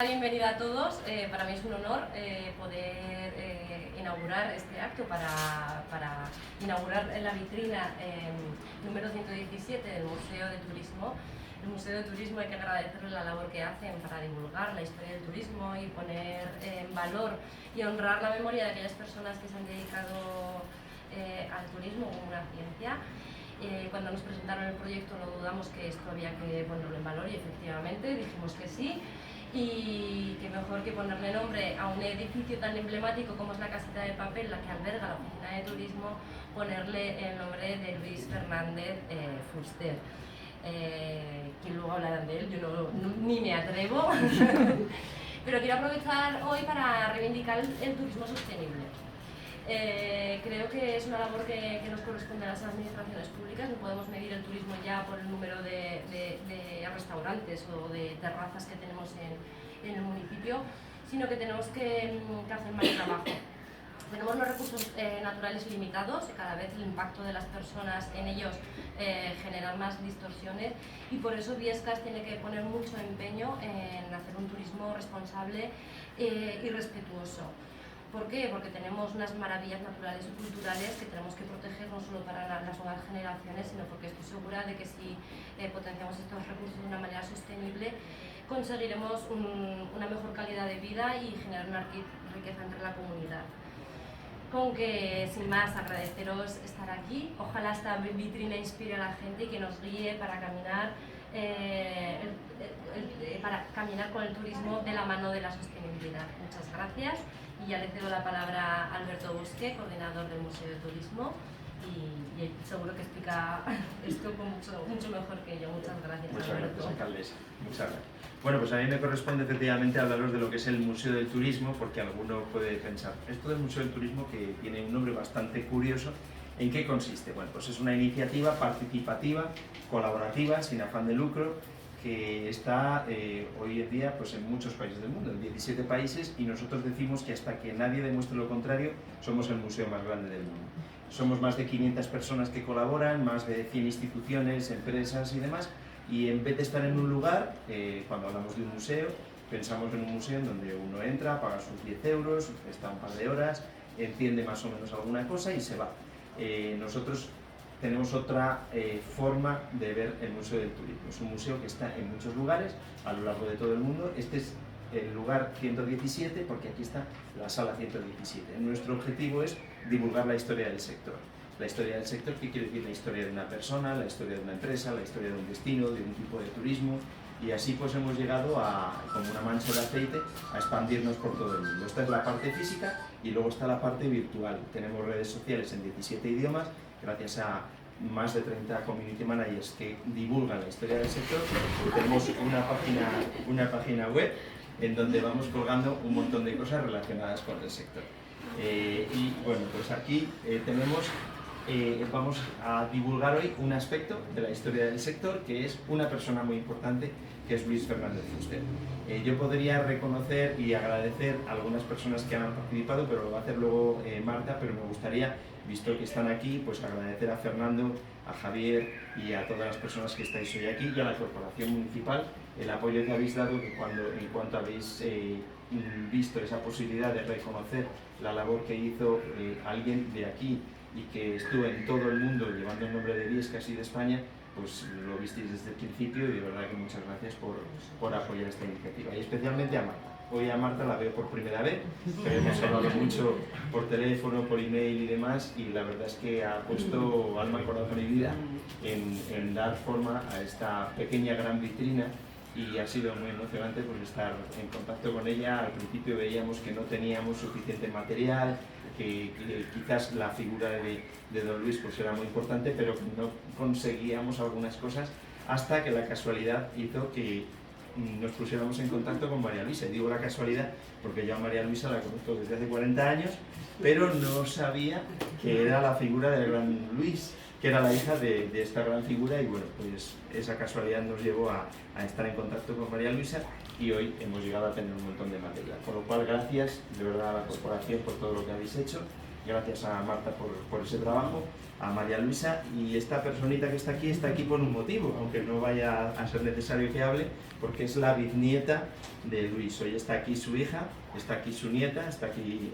Bienvenida a todos. Para mí es un honor poder inaugurar este acto para inaugurar la vitrina número 117 del Museo de Turismo. El Museo de Turismo hay que agradecerles la labor que hacen para divulgar la historia del turismo y poner en valor y honrar la memoria de aquellas personas que se han dedicado al turismo como una ciencia. Cuando nos presentaron el proyecto no dudamos que esto había que ponerlo en valor y efectivamente dijimos que sí. Y que mejor que ponerle nombre a un edificio tan emblemático como es la Caseta de Papel, la que alberga la oficina de turismo, ponerle el nombre de Luis Fernández Fuster. Que luego hablarán de él, yo ni me atrevo. Pero quiero aprovechar hoy para reivindicar el turismo sostenible. Creo que es una labor que nos corresponde a las administraciones públicas. No podemos medir el turismo ya por el número de restaurantes o de terrazas que tenemos en el municipio, sino que tenemos que hacer más trabajo. Tenemos los recursos naturales limitados y cada vez el impacto de las personas en ellos genera más distorsiones, y por eso Biescas tiene que poner mucho empeño en hacer un turismo responsable y respetuoso. ¿Por qué? Porque tenemos unas maravillas naturales y culturales que tenemos que proteger no solo para las nuevas generaciones, sino porque estoy segura de que si potenciamos estos recursos de una manera sostenible, conseguiremos una mejor calidad de vida y generar una riqueza entre la comunidad. Con que, sin más, agradeceros estar aquí. Ojalá esta vitrina inspire a la gente y que nos guíe para caminar con el turismo de la mano de la sostenibilidad. Muchas gracias. Y ya le cedo la palabra a Alberto Bosque, coordinador del Museo de Turismo, y seguro que explica esto mucho mejor que yo. Muchas gracias, Muchas Alberto. gracias, alcaldesa. Muchas gracias. Bueno, pues a mí me corresponde efectivamente hablaros de lo que es el Museo del Turismo, porque alguno puede pensar, esto del Museo del Turismo, que tiene un nombre bastante curioso, ¿en qué consiste? Bueno, pues es una iniciativa participativa, colaborativa, sin afán de lucro, que está hoy en día pues, en muchos países del mundo, en 17 países, y nosotros decimos que hasta que nadie demuestre lo contrario, somos el museo más grande del mundo. Somos más de 500 personas que colaboran, más de 100 instituciones, empresas y demás, y en vez de estar en un lugar, cuando hablamos de un museo, pensamos en un museo en donde uno entra, paga sus 10 euros, está un par de horas, entiende más o menos alguna cosa y se va. Nosotros tenemos otra forma de ver el Museo del Turismo. Es un museo que está en muchos lugares a lo largo de todo el mundo. Este es el lugar 117 porque aquí está la sala 117. Nuestro objetivo es divulgar la historia del sector. La historia del sector, ¿qué quiere decir? La historia de una persona, la historia de una empresa, la historia de un destino, de un tipo de turismo, y así pues hemos llegado como una mancha de aceite, a expandirnos por todo el mundo. Esta es la parte física y luego está la parte virtual. Tenemos redes sociales en 17 idiomas, gracias a más de 30 community managers que divulgan la historia del sector. Tenemos una página web en donde vamos colgando un montón de cosas relacionadas con el sector. Y bueno, pues aquí vamos a divulgar hoy un aspecto de la historia del sector, que es una persona muy importante, que es Luis Fernández Fuster. Yo podría reconocer y agradecer a algunas personas que han participado, pero lo va a hacer luego Marta, pero me gustaría, visto que están aquí, pues agradecer a Fernando, a Javier y a todas las personas que estáis hoy aquí, y a la Corporación Municipal, el apoyo que habéis dado, que en cuanto habéis visto esa posibilidad de reconocer la labor que hizo alguien de aquí y que estuvo en todo el mundo llevando el nombre de Biescas y de España, pues lo visteis desde el principio, y de verdad que muchas gracias por apoyar esta iniciativa, y especialmente a Marta. Hoy a Marta la veo por primera vez, pero hemos hablado mucho por teléfono, por email y demás, y la verdad es que ha puesto alma, corazón y vida en dar forma a esta pequeña gran vitrina, y ha sido muy emocionante pues, estar en contacto con ella. Al principio veíamos que no teníamos suficiente material, que quizás la figura de Don Luis pues, era muy importante, pero que no conseguíamos algunas cosas, hasta que la casualidad hizo que nos pusiéramos en contacto con María Luisa. Y digo la casualidad porque yo a María Luisa la conozco desde hace 40 años, pero no sabía que era la figura del gran Luis, que era la hija de esta gran figura, y bueno, pues esa casualidad nos llevó a estar en contacto con María Luisa, y hoy hemos llegado a tener un montón de material. Con lo cual, gracias de verdad a la corporación por todo lo que habéis hecho, gracias a Marta por ese trabajo, a María Luisa, y esta personita que está aquí por un motivo, aunque no vaya a ser necesario que hable, porque es la bisnieta de Luis. Hoy está aquí su hija, está aquí su nieta, está aquí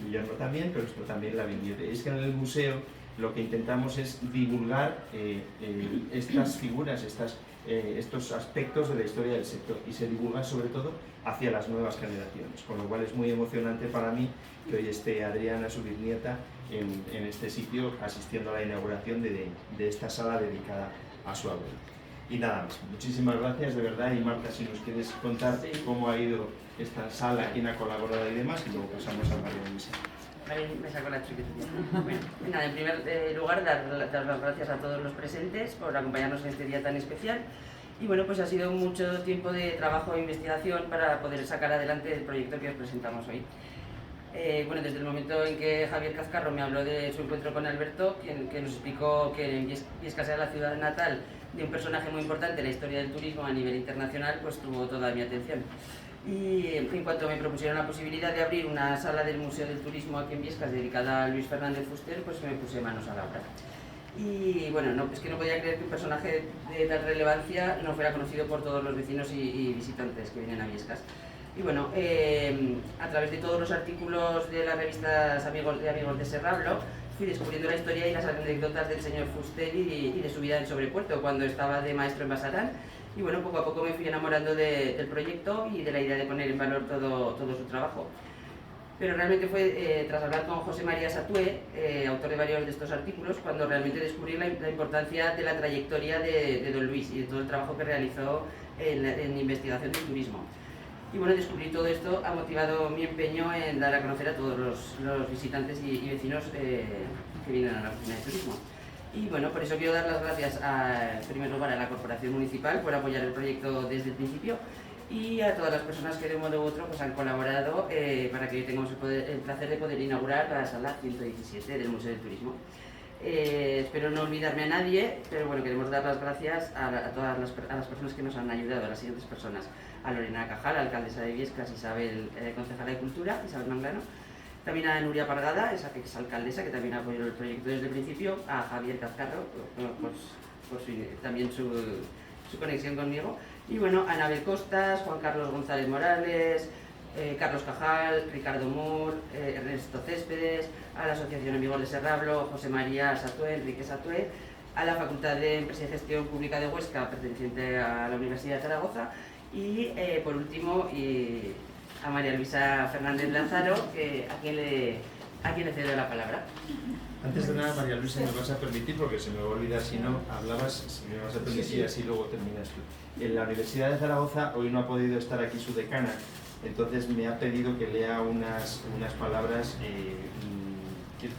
tu yerno también, pero está también la bisnieta. Y es que en el museo lo que intentamos es divulgar estas figuras, estos aspectos de la historia del sector, y se divulga sobre todo hacia las nuevas generaciones, con lo cual es muy emocionante para mí que hoy esté Adriana, su bisnieta, en este sitio asistiendo a la inauguración de esta sala dedicada a su abuelo. Y nada más, muchísimas gracias de verdad. Y Marta, si nos quieres contar cómo ha ido esta sala, quién ha colaborado y demás, y luego pasamos a María Luisa. Vale, me saco la chiquitilla. Bueno, nada, en primer lugar, dar las gracias a todos los presentes por acompañarnos en este día tan especial. Y bueno, pues ha sido mucho tiempo de trabajo e investigación para poder sacar adelante el proyecto que os presentamos hoy. Bueno, desde el momento en que Javier Cazcarro me habló de su encuentro con Alberto, que nos explicó que Viescas era la ciudad natal de un personaje muy importante en la historia del turismo a nivel internacional, pues tuvo toda mi atención. Y en cuanto me propusieron la posibilidad de abrir una sala del Museo del Turismo aquí en Viescas dedicada a Luis Fernández Fuster, pues me puse manos a la obra. Y bueno, es que no podía creer que un personaje de tal relevancia no fuera conocido por todos los vecinos y visitantes que vienen a Viescas. Y bueno, a través de todos los artículos de las revistas Amigos de Serrablo, fui descubriendo la historia y las anécdotas del señor Fuster y de su vida en Sobrepuerto, cuando estaba de maestro en Basarán. Y bueno, poco a poco me fui enamorando del proyecto y de la idea de poner en valor todo su trabajo. Pero realmente fue tras hablar con José María Satué, autor de varios de estos artículos, cuando realmente descubrí la importancia de la trayectoria de don Luis y de todo el trabajo que realizó en investigación del turismo. Y bueno, descubrir todo esto ha motivado mi empeño en dar a conocer a todos los visitantes y vecinos que vienen a la oficina de turismo. Y bueno, por eso quiero dar las gracias en primer lugar a la Corporación Municipal por apoyar el proyecto desde el principio y a todas las personas que de un modo u otro pues, han colaborado para que hoy tengamos el placer de poder inaugurar la sala 117 del Museo del Turismo. Espero no olvidarme a nadie, pero bueno, queremos dar las gracias a todas las personas que nos han ayudado, a las siguientes personas: a Lorena Cajal, alcaldesa de Viescas, Isabel, concejala de Cultura, Isabel Manglano, también a Nuria Pargada, esa que es alcaldesa, que también apoyó el proyecto desde el principio, a Javier Cazcarro, por también su conexión conmigo, y bueno, a Anabel Costas, Juan Carlos González Morales, Carlos Cajal, Ricardo Moore, Ernesto Céspedes, a la Asociación Amigos de Serrablo, José María Satué, Enrique Satué, a la Facultad de Empresa y Gestión Pública de Huesca, perteneciente a la Universidad de Zaragoza, y por último a María Luisa Fernández Lázaro, a quien le cedo la palabra. Antes de nada, María Luisa, me vas a permitir, porque se me va a olvidar si no, hablabas, si me vas a permitir, y así luego terminas tú. En la Universidad de Zaragoza hoy no ha podido estar aquí su decana, entonces me ha pedido que lea unas palabras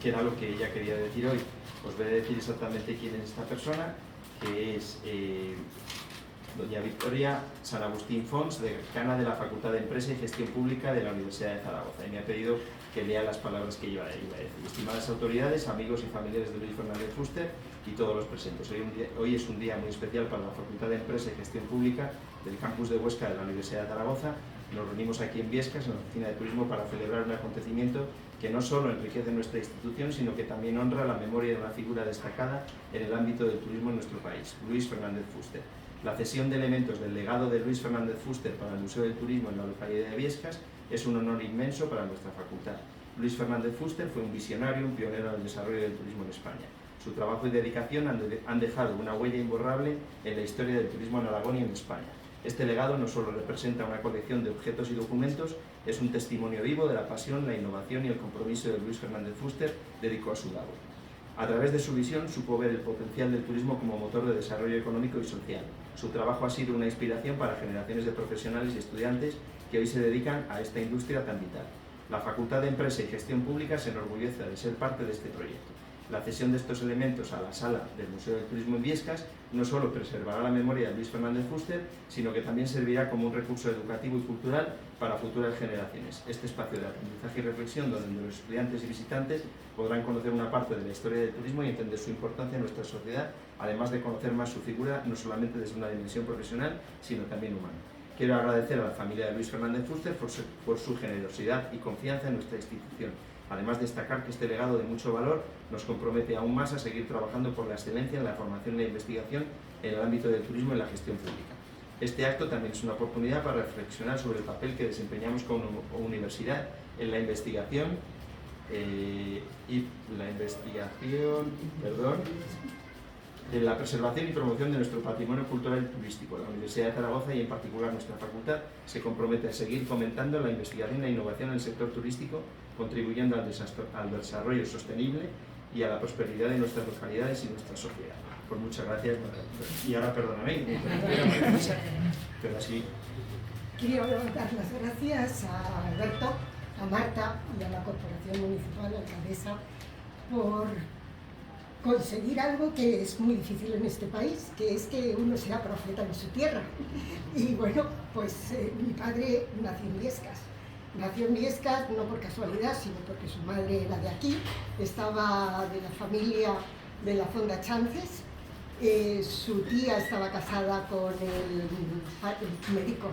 que era lo que ella quería decir hoy. Os voy a decir exactamente quién es esta persona, que es doña Victoria San Agustín Fons, decana de la Facultad de Empresa y Gestión Pública de la Universidad de Zaragoza, y me ha pedido que lea las palabras que iba a decir. Estimadas autoridades, amigos y familiares de Luis Fernández Fuster y todos los presentes, hoy es un día muy especial para la Facultad de Empresa y Gestión Pública del campus de Huesca de la Universidad de Zaragoza. Nos reunimos aquí en Viescas, en la Oficina de Turismo, para celebrar un acontecimiento que no solo enriquece nuestra institución, sino que también honra la memoria de una figura destacada en el ámbito del turismo en nuestro país, Luis Fernández Fuster. La cesión de elementos del legado de Luis Fernández Fuster para el Museo del Turismo en la localidad de Viescas es un honor inmenso para nuestra facultad. Luis Fernández Fuster fue un visionario, un pionero en el desarrollo del turismo en España. Su trabajo y dedicación han dejado una huella imborrable en la historia del turismo en Aragón y en España. Este legado no solo representa una colección de objetos y documentos, es un testimonio vivo de la pasión, la innovación y el compromiso de Luis Fernández Fuster dedicado a su labor. A través de su visión supo ver el potencial del turismo como motor de desarrollo económico y social. Su trabajo ha sido una inspiración para generaciones de profesionales y estudiantes que hoy se dedican a esta industria tan vital. La Facultad de Empresa y Gestión Pública se enorgullece de ser parte de este proyecto. La cesión de estos elementos a la sala del Museo del Turismo en Viescas no solo preservará la memoria de Luis Fernández Fuster, sino que también servirá como un recurso educativo y cultural para futuras generaciones. Este espacio de aprendizaje y reflexión, donde los estudiantes y visitantes podrán conocer una parte de la historia del turismo y entender su importancia en nuestra sociedad, además de conocer más su figura, no solamente desde una dimensión profesional, sino también humana. Quiero agradecer a la familia de Luis Fernández Fuster por su generosidad y confianza en nuestra institución, Además, destacar que este legado de mucho valor nos compromete aún más a seguir trabajando por la excelencia en la formación y la investigación en el ámbito del turismo y la gestión pública. Este acto también es una oportunidad para reflexionar sobre el papel que desempeñamos como universidad en la investigación en la preservación y promoción de nuestro patrimonio cultural y turístico. La Universidad de Zaragoza y en particular nuestra facultad se compromete a seguir fomentando la investigación y la innovación en el sector turístico, contribuyendo al desarrollo sostenible y a la prosperidad de nuestras localidades y nuestra sociedad. Pues muchas gracias, y ahora perdóname, pero así. Quiero dar las gracias a Alberto, a Marta y a la Corporación Municipal, la alcaldesa, por conseguir algo que es muy difícil en este país, que es que uno sea profeta en su tierra. Y bueno, pues mi padre nació en Viescas. Nació en Viescas no por casualidad, sino porque su madre era de aquí, estaba de la familia de la Fonda Chances. Su tía estaba casada con el médico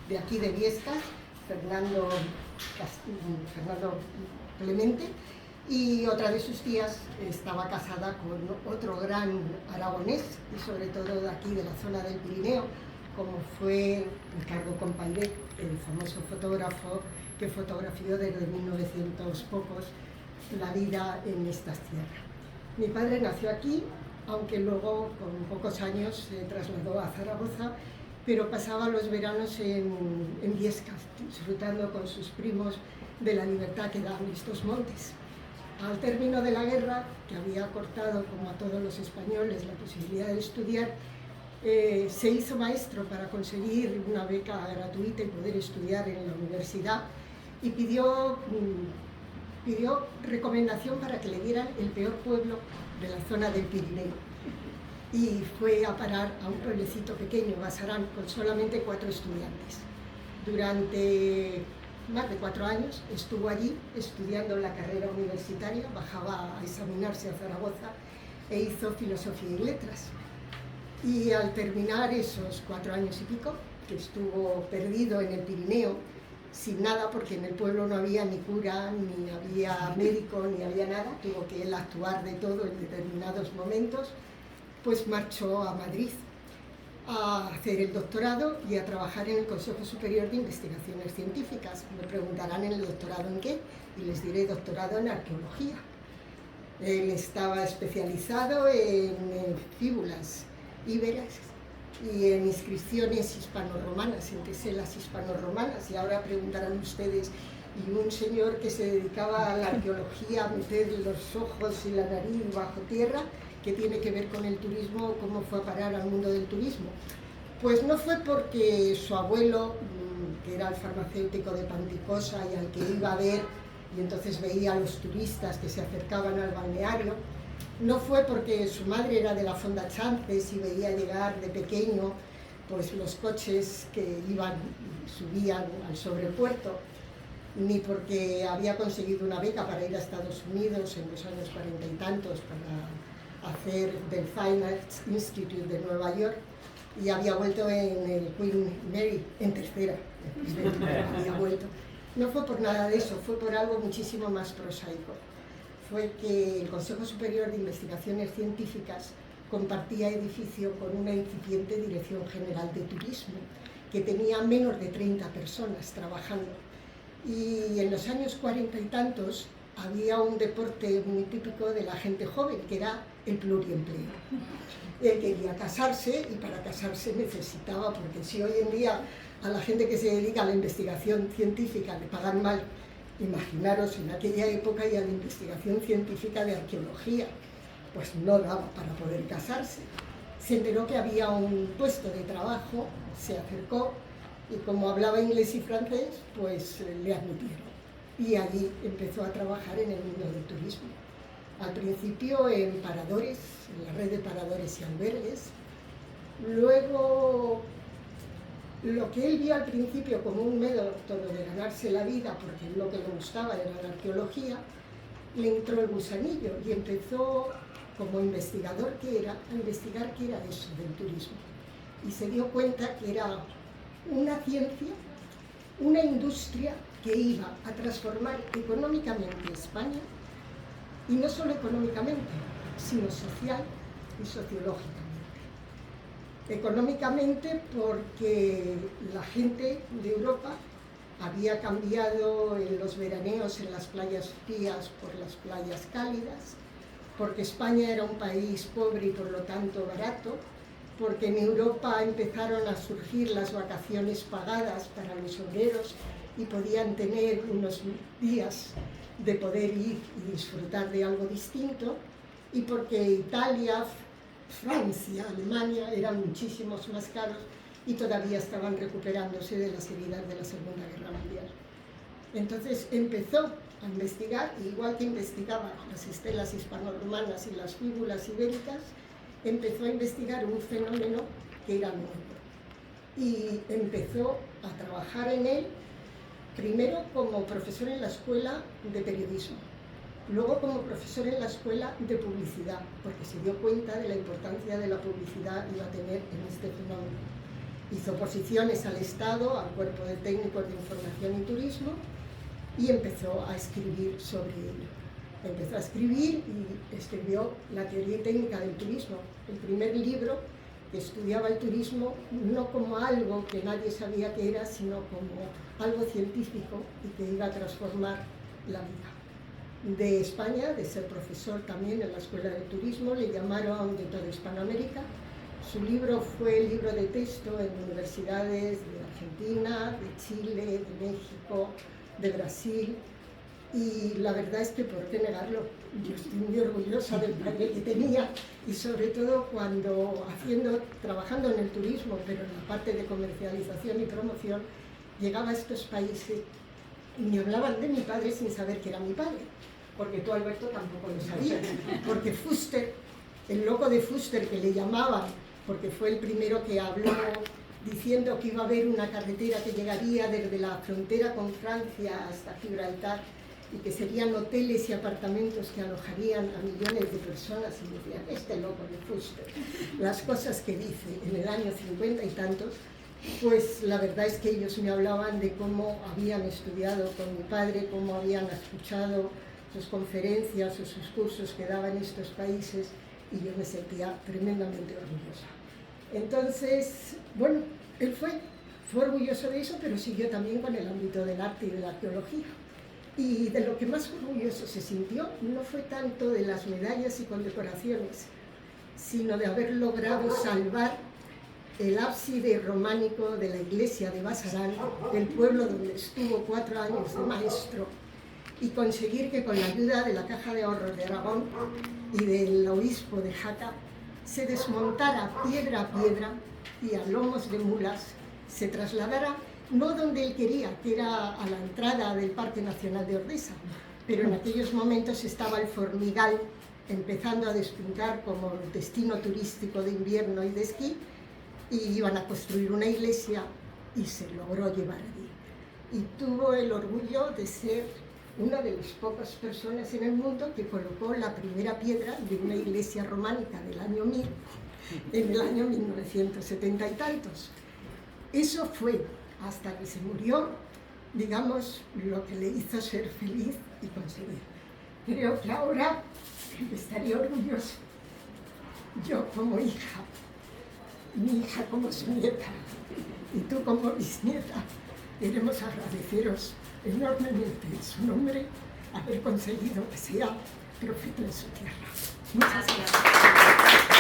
de aquí de Viescas, Fernando Clemente, y otra de sus tías estaba casada con otro gran aragonés, y sobre todo de aquí de la zona del Pirineo, como fue Ricardo Compairé, el famoso fotógrafo que fotografió desde 1900 pocos la vida en estas tierras. Mi padre nació aquí, aunque luego con pocos años se trasladó a Zaragoza, pero pasaba los veranos en Viescas, disfrutando con sus primos de la libertad que dan estos montes. Al término de la guerra, que había cortado, como a todos los españoles, la posibilidad de estudiar, se hizo maestro para conseguir una beca gratuita y poder estudiar en la universidad, y pidió recomendación para que le dieran el peor pueblo de la zona del Pirineo, y fue a parar a un pueblecito pequeño, Basarán, con solamente 4 estudiantes. Durante más de 4 años estuvo allí estudiando la carrera universitaria, bajaba a examinarse a Zaragoza e hizo filosofía y letras. Y al terminar esos 4 años y pico, que estuvo perdido en el Pirineo, sin nada, porque en el pueblo no había ni cura, ni había médico, ni había nada, tuvo que él actuar de todo en determinados momentos, pues marchó a Madrid a hacer el doctorado y a trabajar en el Consejo Superior de Investigaciones Científicas. Me preguntarán, ¿en el doctorado en qué? Y les diré: doctorado en arqueología. Él estaba especializado en fíbulas íberas y en inscripciones hispano-romanas, empecé las hispano-romanas, y ahora preguntarán ustedes, y un señor que se dedicaba a la arqueología, a meter los ojos y la nariz bajo tierra, ¿qué tiene que ver con el turismo? ¿Cómo fue a parar al mundo del turismo? Pues no fue porque su abuelo, que era el farmacéutico de Panticosa y al que iba a ver, y entonces veía a los turistas que se acercaban al balneario, no fue porque su madre era de la Fonda Chances y veía llegar de pequeño pues los coches que subían al sobrepuerto, ni porque había conseguido una beca para ir a Estados Unidos en los años 40 y tantos para hacer del Fine Arts Institute de Nueva York, y había vuelto en el Queen Mary, en tercera, había vuelto. No fue por nada de eso, fue por algo muchísimo más prosaico. Fue que el Consejo Superior de Investigaciones Científicas compartía edificio con una incipiente Dirección General de Turismo, que tenía menos de 30 personas trabajando. Y en los años 40 y tantos había un deporte muy típico de la gente joven, que era el pluriempleo. Él quería casarse, y para casarse necesitaba, porque si hoy en día a la gente que se dedica a la investigación científica le pagan mal, imaginaros en aquella época, y a la investigación científica de arqueología, pues no daba para poder casarse. Se enteró que había un puesto de trabajo, se acercó, y como hablaba inglés y francés, pues le admitieron. Y allí empezó a trabajar en el mundo del turismo. Al principio en paradores, en la red de paradores y albergues. Luego, lo que él vio al principio como un método de ganarse la vida, porque lo que le gustaba era la arqueología, le entró el gusanillo y empezó, como investigador que era, a investigar qué era eso del turismo. Y se dio cuenta que era una ciencia, una industria que iba a transformar económicamente España, y no solo económicamente, sino social y sociológicamente. Económicamente porque la gente de Europa había cambiado los veraneos en las playas frías por las playas cálidas, porque España era un país pobre y por lo tanto barato, porque en Europa empezaron a surgir las vacaciones pagadas para los obreros y podían tener unos días de poder ir y disfrutar de algo distinto, y porque Italia, Francia, Alemania eran muchísimos más caros y todavía estaban recuperándose de las heridas de la Segunda Guerra Mundial. Entonces empezó a investigar, igual que investigaba las estelas hispano-romanas y las fíbulas ibéricas, empezó a investigar un fenómeno que era nuevo y empezó a trabajar en él, primero como profesor en la escuela de periodismo, luego como profesor en la escuela de publicidad, porque se dio cuenta de la importancia de la publicidad que iba a tener en este fenómeno. Hizo oposiciones al Estado, al Cuerpo de Técnicos de Información y Turismo, y empezó a escribir sobre ello. Empezó a escribir y escribió La teoría técnica del turismo, el primer libro que estudiaba el turismo no como algo que nadie sabía que era, sino como algo científico y que iba a transformar la vida. De España, de ser profesor también en la Escuela de Turismo, le llamaron de toda Hispanoamérica. Su libro fue libro de texto en universidades de Argentina, de Chile, de México, de Brasil, y la verdad es que, ¿por qué negarlo? Yo estoy muy orgullosa del padre que tenía, y sobre todo cuando trabajando en el turismo, pero en la parte de comercialización y promoción, llegaba a estos países y me hablaban de mi padre sin saber que era mi padre, porque tú, Alberto, tampoco lo sabías, porque Fuster, el loco de Fuster que le llamaban, porque fue el primero que habló diciendo que iba a haber una carretera que llegaría desde la frontera con Francia hasta Gibraltar y que serían hoteles y apartamentos que alojarían a millones de personas, y decían, este loco de Fuster, las cosas que dice en el año 50 y tantos, pues la verdad es que ellos me hablaban de cómo habían estudiado con mi padre, cómo habían escuchado sus conferencias o sus cursos que daba en estos países, y yo me sentía tremendamente orgullosa. Entonces, bueno, él fue orgulloso de eso, pero siguió también con el ámbito del arte y de la arqueología. Y de lo que más orgulloso se sintió no fue tanto de las medallas y condecoraciones, sino de haber logrado salvar el ábside románico de la iglesia de Basarán, del pueblo donde estuvo 4 años de maestro, y conseguir que con la ayuda de la Caja de Ahorros de Aragón y del obispo de Jaca se desmontara piedra a piedra y a lomos de mulas se trasladara no donde él quería, que era a la entrada del Parque Nacional de Ordesa, pero en aquellos momentos estaba el Formigal empezando a despuntar como destino turístico de invierno y de esquí, y iban a construir una iglesia y se logró llevar allí. Y tuvo el orgullo de ser una de las pocas personas en el mundo que colocó la primera piedra de una iglesia románica del año 1000, en el año 1970 y tantos. Eso fue, hasta que se murió, digamos, lo que le hizo ser feliz y conseguir. Creo que ahora estaría orgulloso, yo como hija, mi hija como su nieta, y tú como bisnieta. Queremos agradeceros enormemente en su nombre haber conseguido que sea profeta en su tierra. Muchas gracias.